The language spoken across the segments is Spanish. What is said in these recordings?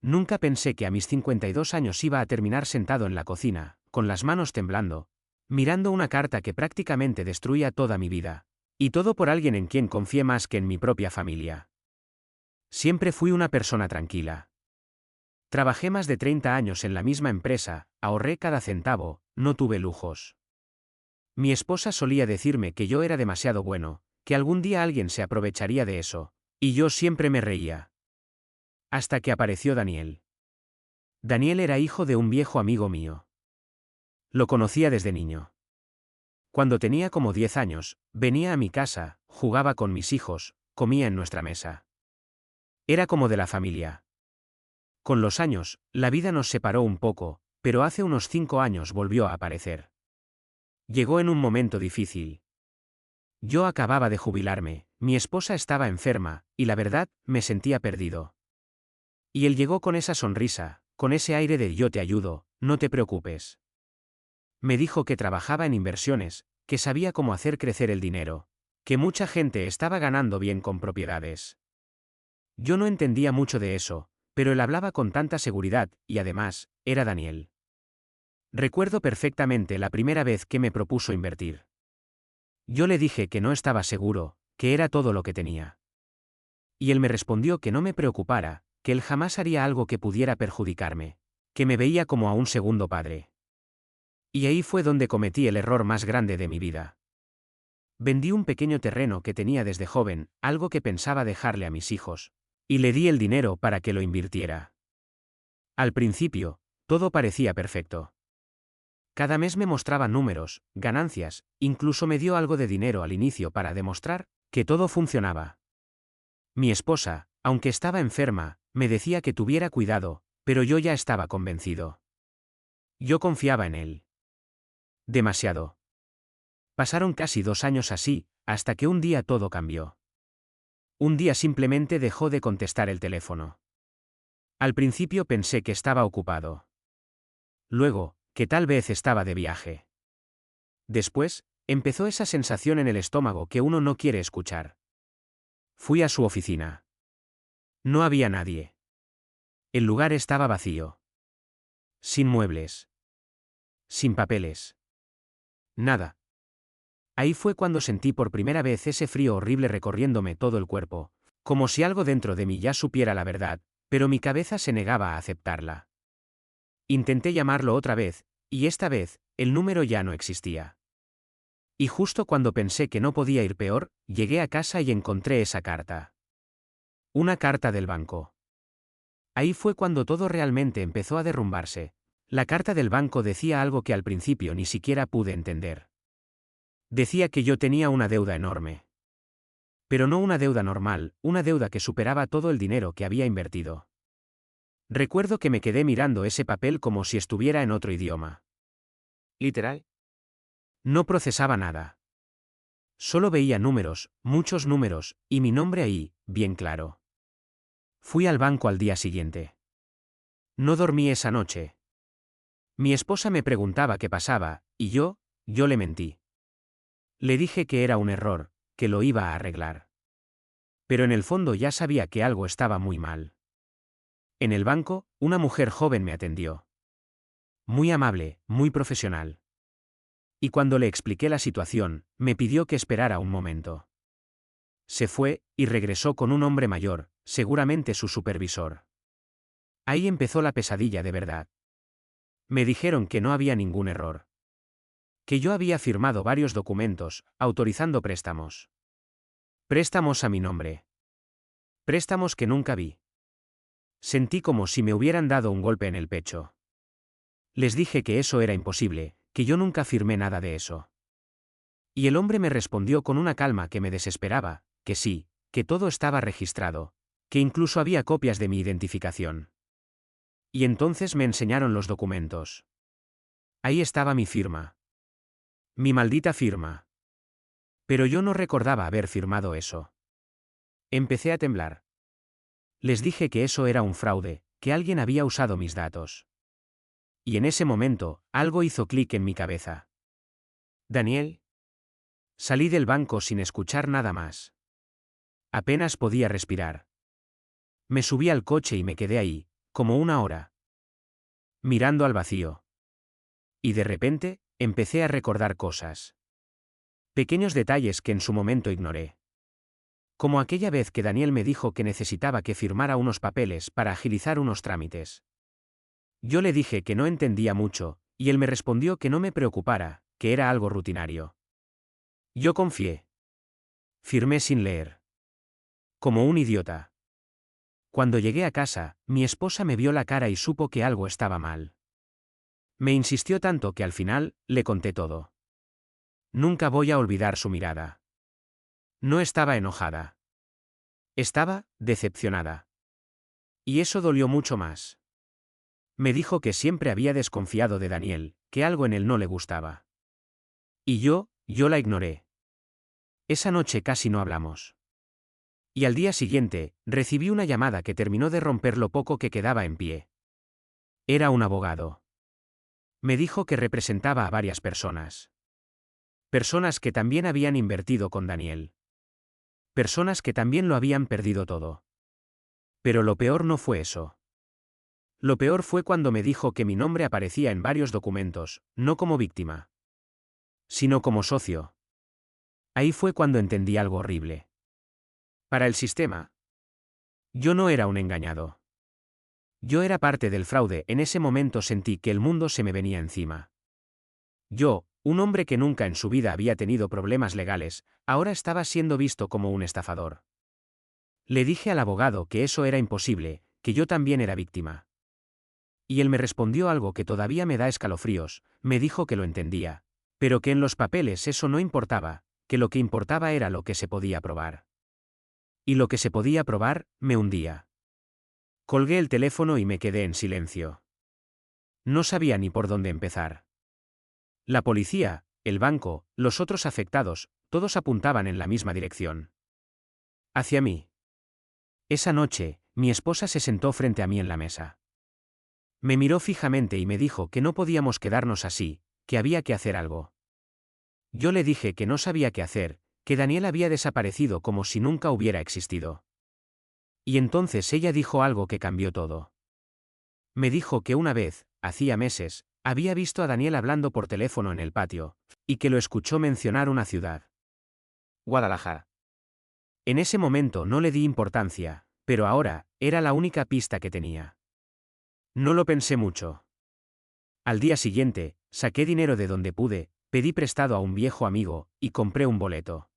Nunca pensé que a mis 52 años iba a terminar sentado en la cocina, con las manos temblando, mirando una carta que prácticamente destruía toda mi vida. Y todo por alguien en quien confié más que en mi propia familia. Siempre fui una persona tranquila. Trabajé más de 30 años en la misma empresa, ahorré cada centavo, no tuve lujos. Mi esposa solía decirme que yo era demasiado bueno, que algún día alguien se aprovecharía de eso, y yo siempre me reía. Hasta que apareció Daniel. Daniel era hijo de un viejo amigo mío. Lo conocía desde niño. Cuando tenía como 10 años, venía a mi casa, jugaba con mis hijos, comía en nuestra mesa. Era como de la familia. Con los años, la vida nos separó un poco, pero hace unos 5 años volvió a aparecer. Llegó en un momento difícil. Yo acababa de jubilarme, mi esposa estaba enferma, y la verdad, me sentía perdido. Y él llegó con esa sonrisa, con ese aire de yo te ayudo, no te preocupes. Me dijo que trabajaba en inversiones, que sabía cómo hacer crecer el dinero, que mucha gente estaba ganando bien con propiedades. Yo no entendía mucho de eso, pero él hablaba con tanta seguridad, y además, era Daniel. Recuerdo perfectamente la primera vez que me propuso invertir. Yo le dije que no estaba seguro, que era todo lo que tenía. Y él me respondió que no me preocupara, que él jamás haría algo que pudiera perjudicarme, que me veía como a un segundo padre. Y ahí fue donde cometí el error más grande de mi vida. Vendí un pequeño terreno que tenía desde joven, algo que pensaba dejarle a mis hijos, y le di el dinero para que lo invirtiera. Al principio, todo parecía perfecto. Cada mes me mostraba números, ganancias, incluso me dio algo de dinero al inicio para demostrar que todo funcionaba. Mi esposa, aunque estaba enferma, me decía que tuviera cuidado, pero yo ya estaba convencido. Yo confiaba en él. Demasiado. Pasaron casi 2 años así, hasta que un día todo cambió. Un día simplemente dejó de contestar el teléfono. Al principio pensé que estaba ocupado. Luego, que tal vez estaba de viaje. Después, empezó esa sensación en el estómago que uno no quiere escuchar. Fui a su oficina. No había nadie. El lugar estaba vacío. Sin muebles. Sin papeles. Nada. Ahí fue cuando sentí por primera vez ese frío horrible recorriéndome todo el cuerpo, como si algo dentro de mí ya supiera la verdad, pero mi cabeza se negaba a aceptarla. Intenté llamarlo otra vez, y esta vez, el número ya no existía. Y justo cuando pensé que no podía ir peor, llegué a casa y encontré esa carta. Una carta del banco. Ahí fue cuando todo realmente empezó a derrumbarse. La carta del banco decía algo que al principio ni siquiera pude entender. Decía que yo tenía una deuda enorme. Pero no una deuda normal, una deuda que superaba todo el dinero que había invertido. Recuerdo que me quedé mirando ese papel como si estuviera en otro idioma. Literal. No procesaba nada. Solo veía números, muchos números, y mi nombre ahí, bien claro. Fui al banco al día siguiente. No dormí esa noche. Mi esposa me preguntaba qué pasaba, y yo le mentí. Le dije que era un error, que lo iba a arreglar. Pero en el fondo ya sabía que algo estaba muy mal. En el banco, una mujer joven me atendió. Muy amable, muy profesional. Y cuando le expliqué la situación, me pidió que esperara un momento. Se fue, y regresó con un hombre mayor, seguramente su supervisor. Ahí empezó la pesadilla de verdad. Me dijeron que no había ningún error. Que yo había firmado varios documentos, autorizando préstamos. Préstamos a mi nombre. Préstamos que nunca vi. Sentí como si me hubieran dado un golpe en el pecho. Les dije que eso era imposible, que yo nunca firmé nada de eso. Y el hombre me respondió con una calma que me desesperaba, que sí, que todo estaba registrado, que incluso había copias de mi identificación. Y entonces me enseñaron los documentos. Ahí estaba mi firma. Mi maldita firma. Pero yo no recordaba haber firmado eso. Empecé a temblar. Les dije que eso era un fraude, que alguien había usado mis datos. Y en ese momento, algo hizo clic en mi cabeza. Daniel. Salí del banco sin escuchar nada más. Apenas podía respirar. Me subí al coche y me quedé ahí, como una hora, mirando al vacío. Y de repente, empecé a recordar cosas. Pequeños detalles que en su momento ignoré. Como aquella vez que Daniel me dijo que necesitaba que firmara unos papeles para agilizar unos trámites. Yo le dije que no entendía mucho, y él me respondió que no me preocupara, que era algo rutinario. Yo confié. Firmé sin leer. Como un idiota. Cuando llegué a casa, mi esposa me vio la cara y supo que algo estaba mal. Me insistió tanto que al final, le conté todo. Nunca voy a olvidar su mirada. No estaba enojada. Estaba decepcionada. Y eso dolió mucho más. Me dijo que siempre había desconfiado de Daniel, que algo en él no le gustaba. Y yo la ignoré. Esa noche casi no hablamos. Y al día siguiente, recibí una llamada que terminó de romper lo poco que quedaba en pie. Era un abogado. Me dijo que representaba a varias personas. Personas que también habían invertido con Daniel. Personas que también lo habían perdido todo. Pero lo peor no fue eso. Lo peor fue cuando me dijo que mi nombre aparecía en varios documentos, no como víctima, sino como socio. Ahí fue cuando entendí algo horrible. Para el sistema, yo no era un engañado. Yo era parte del fraude. En ese momento sentí que el mundo se me venía encima. Yo, un hombre que nunca en su vida había tenido problemas legales, ahora estaba siendo visto como un estafador. Le dije al abogado que eso era imposible, que yo también era víctima. Y él me respondió algo que todavía me da escalofríos, me dijo que lo entendía, pero que en los papeles eso no importaba, que lo que importaba era lo que se podía probar. Y lo que se podía probar, me hundía. Colgué el teléfono y me quedé en silencio. No sabía ni por dónde empezar. La policía, el banco, los otros afectados, todos apuntaban en la misma dirección. Hacia mí. Esa noche, mi esposa se sentó frente a mí en la mesa. Me miró fijamente y me dijo que no podíamos quedarnos así, que había que hacer algo. Yo le dije que no sabía qué hacer, que Daniel había desaparecido como si nunca hubiera existido. Y entonces ella dijo algo que cambió todo. Me dijo que una vez, hacía meses, había visto a Daniel hablando por teléfono en el patio, y que lo escuchó mencionar una ciudad. Guadalajara. En ese momento no le di importancia, pero ahora, era la única pista que tenía. No lo pensé mucho. Al día siguiente, saqué dinero de donde pude, pedí prestado a un viejo amigo, y compré un boleto.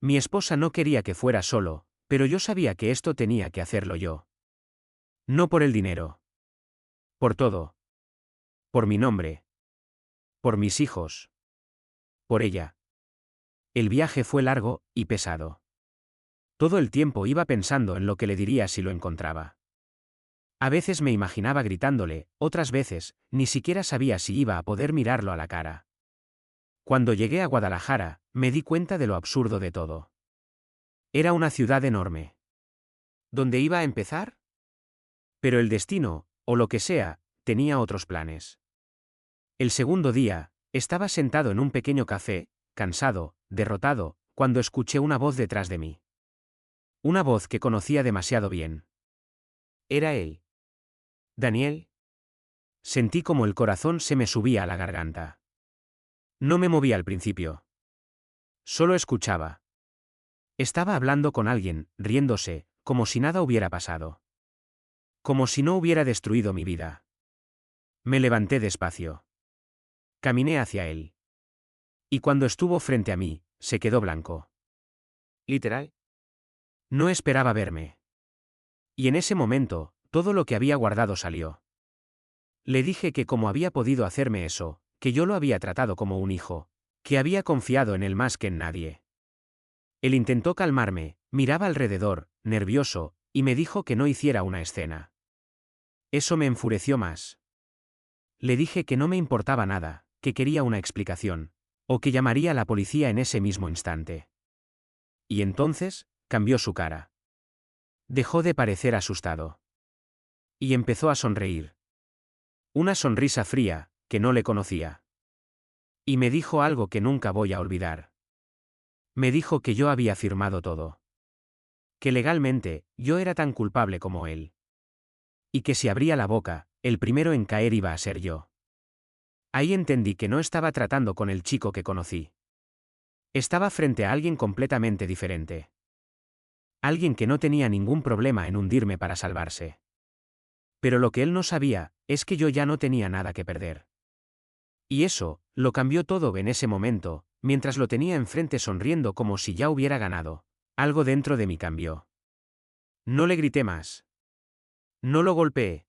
Mi esposa no quería que fuera solo, pero yo sabía que esto tenía que hacerlo yo. No por el dinero. Por todo. Por mi nombre. Por mis hijos. Por ella. El viaje fue largo y pesado. Todo el tiempo iba pensando en lo que le diría si lo encontraba. A veces me imaginaba gritándole, otras veces, ni siquiera sabía si iba a poder mirarlo a la cara. Cuando llegué a Guadalajara, me di cuenta de lo absurdo de todo. Era una ciudad enorme. ¿Dónde iba a empezar? Pero el destino, o lo que sea, tenía otros planes. El segundo día, estaba sentado en un pequeño café, cansado, derrotado, cuando escuché una voz detrás de mí. Una voz que conocía demasiado bien. Era él. Daniel. Sentí como el corazón se me subía a la garganta. No me moví al principio. Solo escuchaba. Estaba hablando con alguien, riéndose, como si nada hubiera pasado. Como si no hubiera destruido mi vida. Me levanté despacio. Caminé hacia él. Y cuando estuvo frente a mí, se quedó blanco. Literal. No esperaba verme. Y en ese momento, todo lo que había guardado salió. Le dije que como había podido hacerme eso, que yo lo había tratado como un hijo, que había confiado en él más que en nadie. Él intentó calmarme, miraba alrededor, nervioso, y me dijo que no hiciera una escena. Eso me enfureció más. Le dije que no me importaba nada, que quería una explicación, o que llamaría a la policía en ese mismo instante. Y entonces, cambió su cara. Dejó de parecer asustado. Y empezó a sonreír. Una sonrisa fría, que no le conocía. Y me dijo algo que nunca voy a olvidar. Me dijo que yo había firmado todo. Que legalmente, yo era tan culpable como él. Y que si abría la boca, el primero en caer iba a ser yo. Ahí entendí que no estaba tratando con el chico que conocí. Estaba frente a alguien completamente diferente. Alguien que no tenía ningún problema en hundirme para salvarse. Pero lo que él no sabía, es que yo ya no tenía nada que perder. Y eso, lo cambió todo en ese momento, mientras lo tenía enfrente sonriendo como si ya hubiera ganado. Algo dentro de mí cambió. No le grité más. No lo golpeé.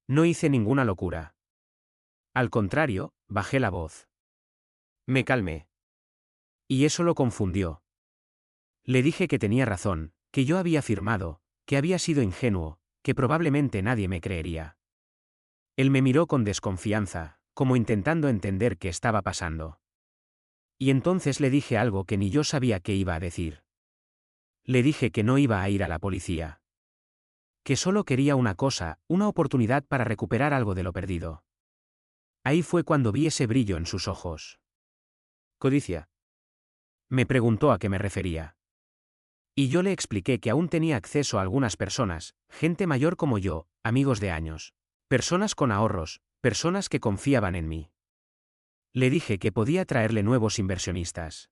No hice ninguna locura. Al contrario, bajé la voz. Me calmé. Y eso lo confundió. Le dije que tenía razón, que yo había firmado, que había sido ingenuo, que probablemente nadie me creería. Él me miró con desconfianza, como intentando entender qué estaba pasando. Y entonces le dije algo que ni yo sabía qué iba a decir. Le dije que no iba a ir a la policía. Que solo quería una cosa, una oportunidad para recuperar algo de lo perdido. Ahí fue cuando vi ese brillo en sus ojos. Codicia. Me preguntó a qué me refería. Y yo le expliqué que aún tenía acceso a algunas personas, gente mayor como yo, amigos de años. Personas con ahorros, personas que confiaban en mí. Le dije que podía traerle nuevos inversionistas.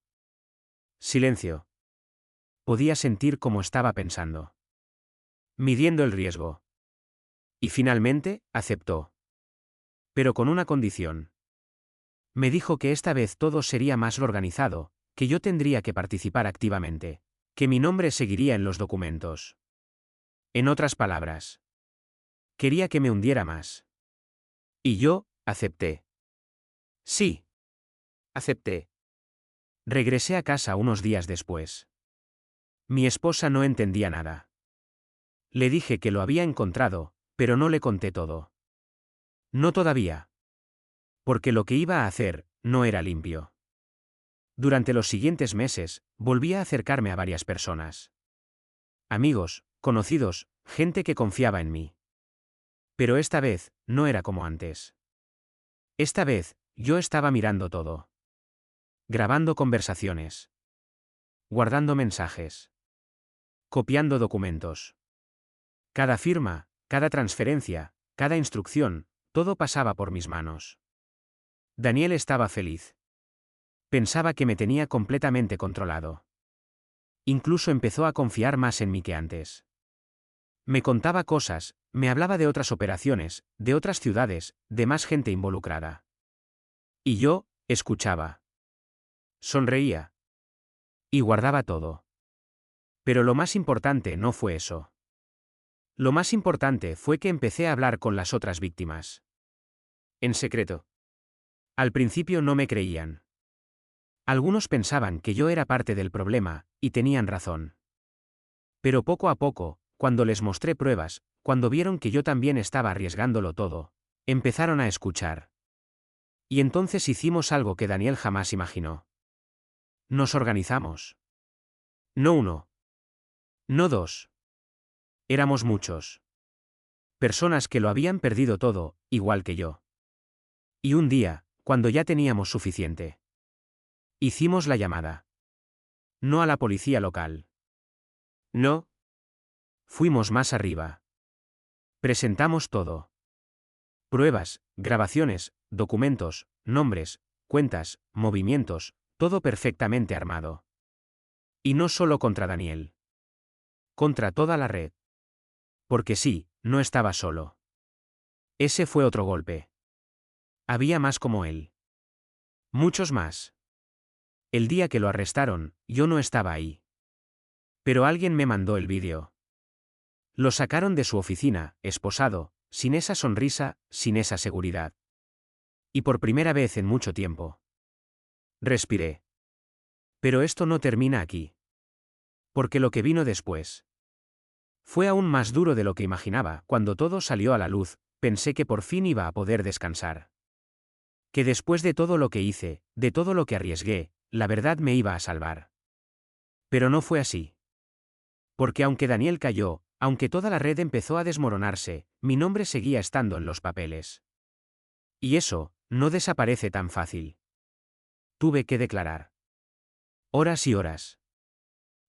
Silencio. Podía sentir cómo estaba pensando. Midiendo el riesgo. Y finalmente, aceptó. Pero con una condición. Me dijo que esta vez todo sería más organizado, que yo tendría que participar activamente, que mi nombre seguiría en los documentos. En otras palabras, quería que me hundiera más. Y yo, acepté. Sí. Acepté. Regresé a casa unos días después. Mi esposa no entendía nada. Le dije que lo había encontrado, pero no le conté todo. No todavía. Porque lo que iba a hacer, no era limpio. Durante los siguientes meses, volví a acercarme a varias personas. Amigos, conocidos, gente que confiaba en mí. Pero esta vez, no era como antes. Esta vez, yo estaba mirando todo. Grabando conversaciones. Guardando mensajes. Copiando documentos. Cada firma, cada transferencia, cada instrucción, todo pasaba por mis manos. Daniel estaba feliz. Pensaba que me tenía completamente controlado. Incluso empezó a confiar más en mí que antes. Me contaba cosas, me hablaba de otras operaciones, de otras ciudades, de más gente involucrada. Y yo, escuchaba. Sonreía. Y guardaba todo. Pero lo más importante no fue eso. Lo más importante fue que empecé a hablar con las otras víctimas. En secreto. Al principio no me creían. Algunos pensaban que yo era parte del problema, y tenían razón. Pero poco a poco, cuando les mostré pruebas, cuando vieron que yo también estaba arriesgándolo todo, empezaron a escuchar. Y entonces hicimos algo que Daniel jamás imaginó. Nos organizamos. No uno. No dos. Éramos muchos. Personas que lo habían perdido todo, igual que yo. Y un día, cuando ya teníamos suficiente, hicimos la llamada. No a la policía local. No. Fuimos más arriba. Presentamos todo. Pruebas, grabaciones, documentos, nombres, cuentas, movimientos, todo perfectamente armado. Y no solo contra Daniel. Contra toda la red. Porque sí, no estaba solo. Ese fue otro golpe. Había más como él. Muchos más. El día que lo arrestaron, yo no estaba ahí. Pero alguien me mandó el vídeo. Lo sacaron de su oficina, esposado, sin esa sonrisa, sin esa seguridad. Y por primera vez en mucho tiempo. Respiré. Pero esto no termina aquí. Porque lo que vino después fue aún más duro de lo que imaginaba. Cuando todo salió a la luz, pensé que por fin iba a poder descansar. Que después de todo lo que hice, de todo lo que arriesgué, la verdad me iba a salvar. Pero no fue así. Porque aunque Daniel cayó, aunque toda la red empezó a desmoronarse, mi nombre seguía estando en los papeles. Y eso, no desaparece tan fácil. Tuve que declarar. Horas y horas.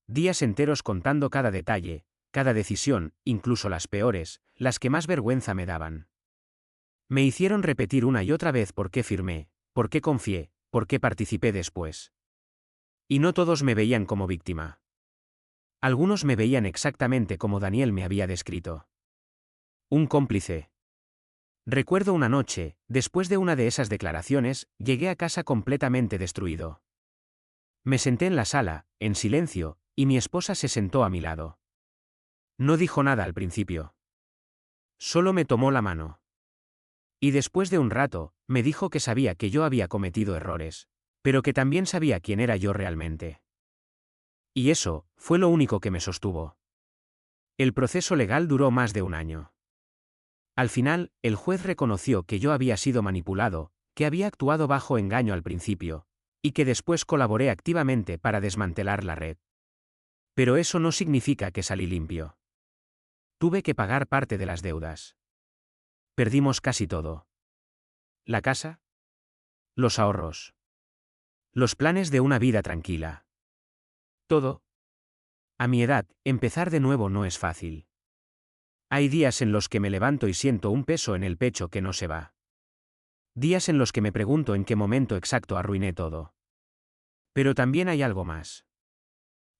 Días enteros contando cada detalle, cada decisión, incluso las peores, las que más vergüenza me daban. Me hicieron repetir una y otra vez por qué firmé, por qué confié, por qué participé después. Y no todos me veían como víctima. Algunos me veían exactamente como Daniel me había descrito. Un cómplice. Recuerdo una noche, después de una de esas declaraciones, llegué a casa completamente destruido. Me senté en la sala, en silencio, y mi esposa se sentó a mi lado. No dijo nada al principio. Solo me tomó la mano. Y después de un rato, me dijo que sabía que yo había cometido errores, pero que también sabía quién era yo realmente. Y eso, fue lo único que me sostuvo. El proceso legal duró más de un año. Al final, el juez reconoció que yo había sido manipulado, que había actuado bajo engaño al principio, y que después colaboré activamente para desmantelar la red. Pero eso no significa que salí limpio. Tuve que pagar parte de las deudas. Perdimos casi todo. La casa, los ahorros, los planes de una vida tranquila. Todo. A mi edad, empezar de nuevo no es fácil. Hay días en los que me levanto y siento un peso en el pecho que no se va. Días en los que me pregunto en qué momento exacto arruiné todo. Pero también hay algo más.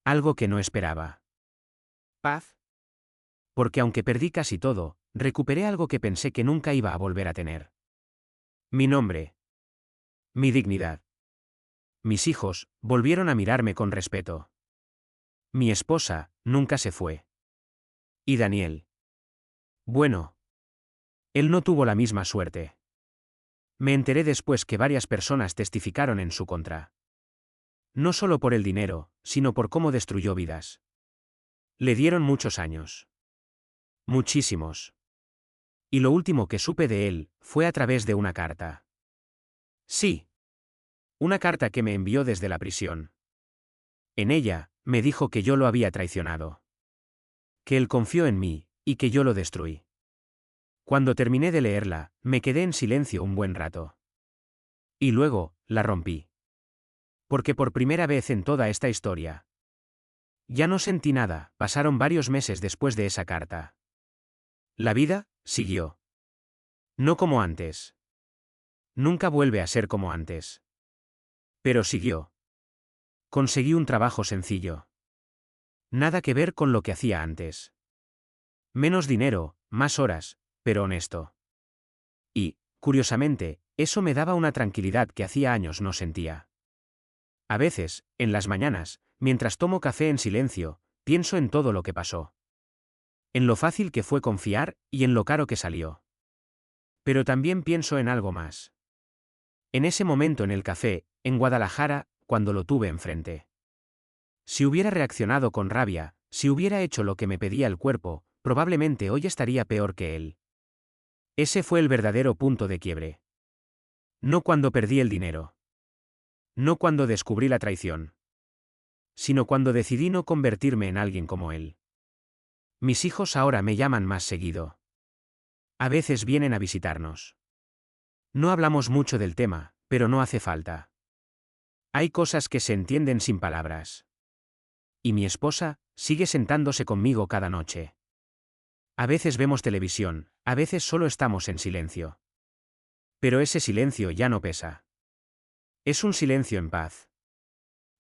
Algo que no esperaba. Paz. Porque aunque perdí casi todo, recuperé algo que pensé que nunca iba a volver a tener. Mi nombre. Mi dignidad. Mis hijos volvieron a mirarme con respeto. Mi esposa nunca se fue. Y Daniel. Bueno. Él no tuvo la misma suerte. Me enteré después que varias personas testificaron en su contra. No solo por el dinero, sino por cómo destruyó vidas. Le dieron muchos años. Muchísimos. Y lo último que supe de él fue a través de una carta. Sí. Una carta que me envió desde la prisión. En ella, me dijo que yo lo había traicionado. Que él confió en mí, y que yo lo destruí. Cuando terminé de leerla, me quedé en silencio un buen rato. Y luego, la rompí. Porque por primera vez en toda esta historia. Ya no sentí nada, pasaron varios meses después de esa carta. La vida siguió. No como antes. Nunca vuelve a ser como antes. Pero siguió. Conseguí un trabajo sencillo. Nada que ver con lo que hacía antes. Menos dinero, más horas, pero honesto. Y, curiosamente, eso me daba una tranquilidad que hacía años no sentía. A veces, en las mañanas, mientras tomo café en silencio, pienso en todo lo que pasó. En lo fácil que fue confiar y en lo caro que salió. Pero también pienso en algo más. En ese momento en el café, en Guadalajara, cuando lo tuve enfrente. Si hubiera reaccionado con rabia, si hubiera hecho lo que me pedía el cuerpo, probablemente hoy estaría peor que él. Ese fue el verdadero punto de quiebre. No cuando perdí el dinero. No cuando descubrí la traición. Sino cuando decidí no convertirme en alguien como él. Mis hijos ahora me llaman más seguido. A veces vienen a visitarnos. No hablamos mucho del tema, pero no hace falta. Hay cosas que se entienden sin palabras. Y mi esposa sigue sentándose conmigo cada noche. A veces vemos televisión, a veces solo estamos en silencio. Pero ese silencio ya no pesa. Es un silencio en paz.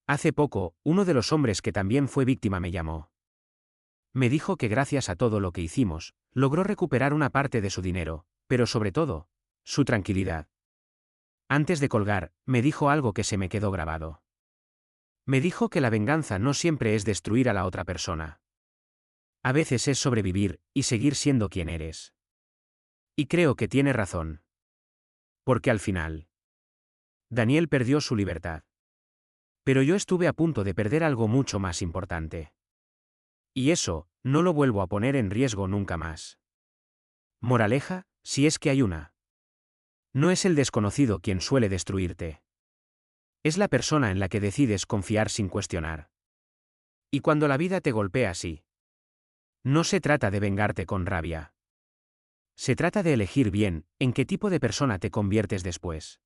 Hace poco, uno de los hombres que también fue víctima me llamó. Me dijo que gracias a todo lo que hicimos, logró recuperar una parte de su dinero, pero sobre todo, su tranquilidad. Antes de colgar, me dijo algo que se me quedó grabado. Me dijo que la venganza no siempre es destruir a la otra persona. A veces es sobrevivir y seguir siendo quien eres. Y creo que tiene razón. Porque al final, Daniel perdió su libertad. Pero yo estuve a punto de perder algo mucho más importante. Y eso, no lo vuelvo a poner en riesgo nunca más. Moraleja, si es que hay una. No es el desconocido quien suele destruirte. Es la persona en la que decides confiar sin cuestionar. Y cuando la vida te golpea así, no se trata de vengarte con rabia. Se trata de elegir bien en qué tipo de persona te conviertes después.